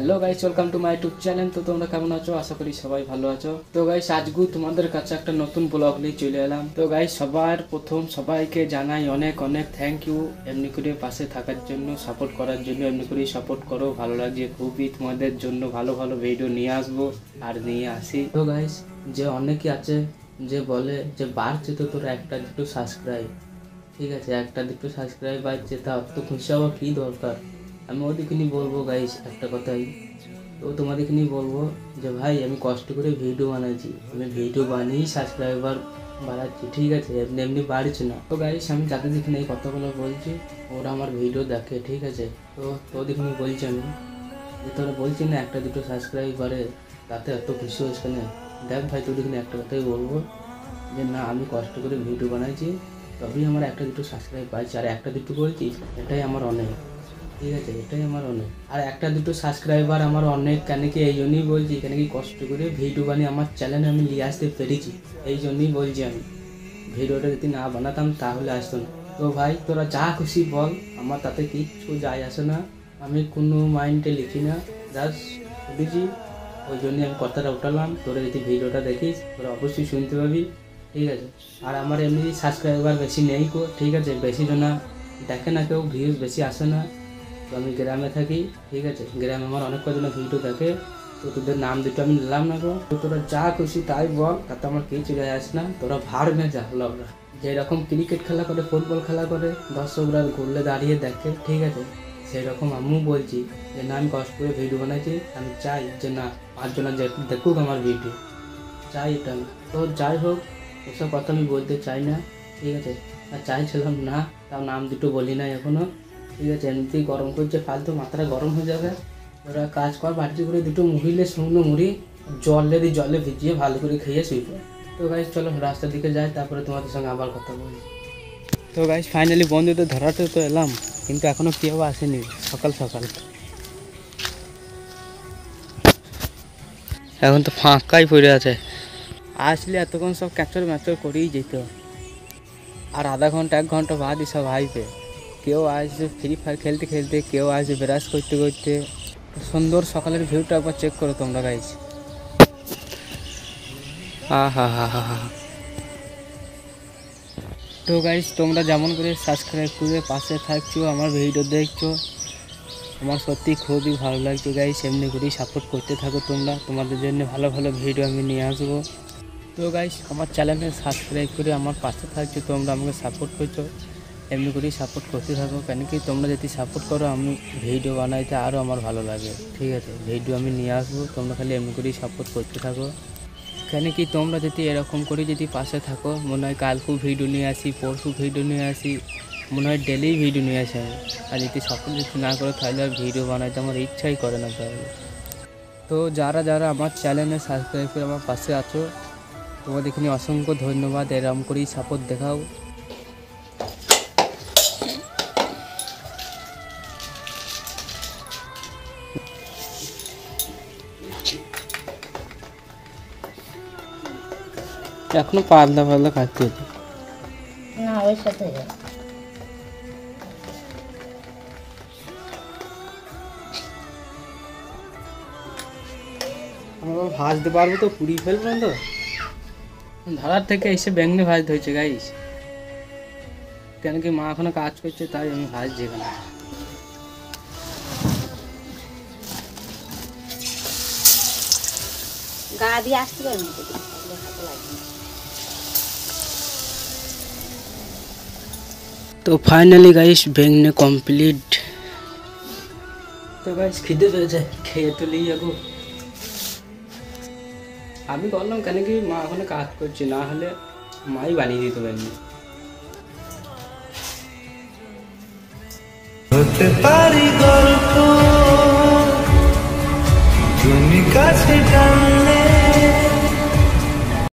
Hello guys, welcome to my YouTube channel. তো তোমরা কেমন আছো? আশা করি সবাই ভালো আছো। তো গাইস, আজকে তোমাদের কাছে একটা নতুন ব্লগ নিয়ে চলে এলাম। তো গাইস, সবার প্রথম সবাইকে জানাই অনেক অনেক থ্যাংক ইউ, এমনি করে পাশে থাকার জন্য, সাপোর্ট করার জন্য। এমনি করে সাপোর্ট করো, ভালো লাগছে খুবই। তোমাদের জন্য ভালো ভালো ভিডিও নিয়ে আসবো আর নিয়ে আসি। তো গাইস, যে অনেকে আছে যে বলে যে বাড়ছে তো তোর একটা দুটো সাবস্ক্রাইব, ঠিক আছে, একটা দুটো সাবস্ক্রাইব বাড়ছে, তা অত খুশি হওয়া কী দরকার? আমি ওদেরকে নিয়ে বলবো গাইস একটা কথাই, তো তোমাদেরকে নিয়ে বলবো যে ভাই, আমি কষ্ট করে ভিডিও বানাচ্ছি, আমি ভিডিও বানিয়েই সাবস্ক্রাইবার বাড়াচ্ছি, ঠিক আছে, এমনি এমনি বাড়ছে না। তো গাইস, আমি যাদের দিকে এই কথাগুলো বলছি ওরা আমার ভিডিও দেখে, ঠিক আছে। তো তোদেরকে নিয়ে বলছি আমি, যে তোরা বলছি না একটা দুটো সাবস্ক্রাইব বাড়ে, তাতে এত খুশি হচ্ছে না। দেখ ভাই, তোদেরকে নিয়ে একটা কথাই বলবো যে না, আমি কষ্ট করে ভিডিও বানাইছি, তবেই আমার একটা দুটো সাবস্ক্রাইব পাইছি। আর একটা দুটো বলছি, এটাই আমার অনেক, ঠিক আছে, এটাই আমার অনেক। আর একটা দুটো সাবস্ক্রাইবার আমার অনেক, কেন কি এই জন্যই বলছি, কেন কি কষ্ট করে ভিডিও বানিয়ে আমার চ্যানেলে আমি নিয়ে আসতে পেরেছি, এই জন্যই বলছি। আমি ভিডিওটা যদি না বানাতাম তাহলে আসতো না। তো ভাই, তোরা যা খুশি বল, আমার তাতে কিচ্ছু যায় আসে না, আমি কোনো মাইন্ডে লিখি না, জাস্ট শুনেছি ওই জন্যই আমি কথাটা উঠালাম। তোরা যদি ভিডিওটা দেখিস তোরা অবশ্যই শুনতে পাবি, ঠিক আছে। আর আমার এমনি সাবস্ক্রাইবার বেশি নেই কো, ঠিক আছে, বেশি জন দেখে না, কেউ ভিউজ বেশি আসে না। তো আমি গ্রামে থাকি, ঠিক আছে, গ্রামে আমার অনেক কজন ভিডিও দেখে। তো তোদের নাম দুটো আমি নিলাম না গো। তো তোরা যা খুশি তাই বল, তাতে আমার কিছু যায় আসে না। তোরা ভাড় মে যা লগরা, যেরকম ক্রিকেট খেলা করে, ফুটবল খেলা করে, দর্শকরা ঘুরলে দাঁড়িয়ে দেখে, ঠিক আছে, সেই রকম আমিও বলছি যে না, আমি কষ্ট করে ভিডিও বানাইছি, আমি চাই যে না, পাঁচজনা দেখুক আমার ভিডিও, চাই এটা আমি। তো যাই হোক, এসব কথা আমি বলতে চাই না, ঠিক আছে। আর চাইছিলাম না, তাও নাম দুটো বলি না এখনও, ঠিক আছে। এমনিতেই গরম করছে, ফালতু মাথাটা গরম হয়ে যাবে। ওরা কাজ কর, বাড়িতে করে দুটো মুড়িলে, শুকনো মুড়ি জলে ভিজিয়ে ভালো করে খেয়ে শুয়ে পড়ে। তো গাইস, চলো রাস্তার দিকে যাই, তারপরে তোমাদের সঙ্গে আবার কথা বলি। তো গাইস, ফাইনালি বন্ধুদের ধরাতে তো এলাম, কিন্তু এখনও কেউ আসেনি। সকাল সকাল এখন তো ফাঁকাই পড়ে আছে। আসলে এতক্ষণ সব ক্যাপচার ম্যাপচার করেই যেত, আর আধা ঘন্টা 1 ঘন্টা বাদই সব আসবে। কেউ আসবে ফ্রি ফায়ার খেলতে খেলতে, কেউ আসবে ব্রাশ করতে করতে। সুন্দর সকালের ভিউটা একবার চেক করো তোমরা গাইস। হা। তো গাইস, তোমরা যেমন করে সাবস্ক্রাইব করে পাশে থাকছো, আমার ভিডিও দেখছো, আমার সত্যি খুবই ভালো লাগছে গাইস। এমনি করেই সাপোর্ট করতে থাকো তোমরা, তোমাদের জন্য ভালো ভালো ভিডিও আমি নিয়ে আসবো। তো গাইস, আমার চ্যানেলে সাবস্ক্রাইব করে আমার পাশে থাকছো, তোমরা আমাকে সাপোর্ট করছো, এমনি করেই সাপোর্ট করতে থাকো। কেন কি তোমরা যদি সাপোর্ট করো, আমি ভিডিও বানাইতে আরও আমার ভালো লাগে, ঠিক আছে, ভিডিও আমি নিয়ে আসবো। তোমরা খালি এমনি করেই সাপোর্ট করতে থাকো। কেন কি তোমরা যদি এরকম করে যদি পাশে থাকো, মনে হয় কালকেও ভিডিও নিয়ে আসি, পরশু ভিডিও নিয়ে আসি, মনে হয় ডেলি ভিডিও নিয়ে আসি আমি। আর যদি সাপোর্ট যদি না করো, তাহলে আর ভিডিও বানাইতে আমার ইচ্ছাই করে না তাহলে। তো যারা যারা আমার চ্যানেলে সাবস্ক্রাইব করে আমার পাশে আছো, তোমাদেরকে নিয়ে অসংখ্য ধন্যবাদ। এরকম করেই সাপোর্ট দেখাও। এখনো পাতলা পাতলা কাটতে হচ্ছে না, ওই সাথে আমরা ভাজতে পারবো তো, পুড়িয়ে ফেলবো না তো। ধারার থেকে এসে বেঙ্গনে ভাজতে হয়েছে গাইস, কেন কি মা এখনো কাজ করছে, তাই আমি ভাজছি এখানে। গা দিয়ে আসতে পারবি। তো ফাইনালি গাইস, বেঙ্গনে কমপ্লিট। তো গাইস, খিদে পেয়েছে, খেয়ে তো লিয়ে যাবো। আমি বললাম কেন কি মা এখনো কাজ করছে, না হলে মাই বানিয়ে দিত বেঙ্গনে।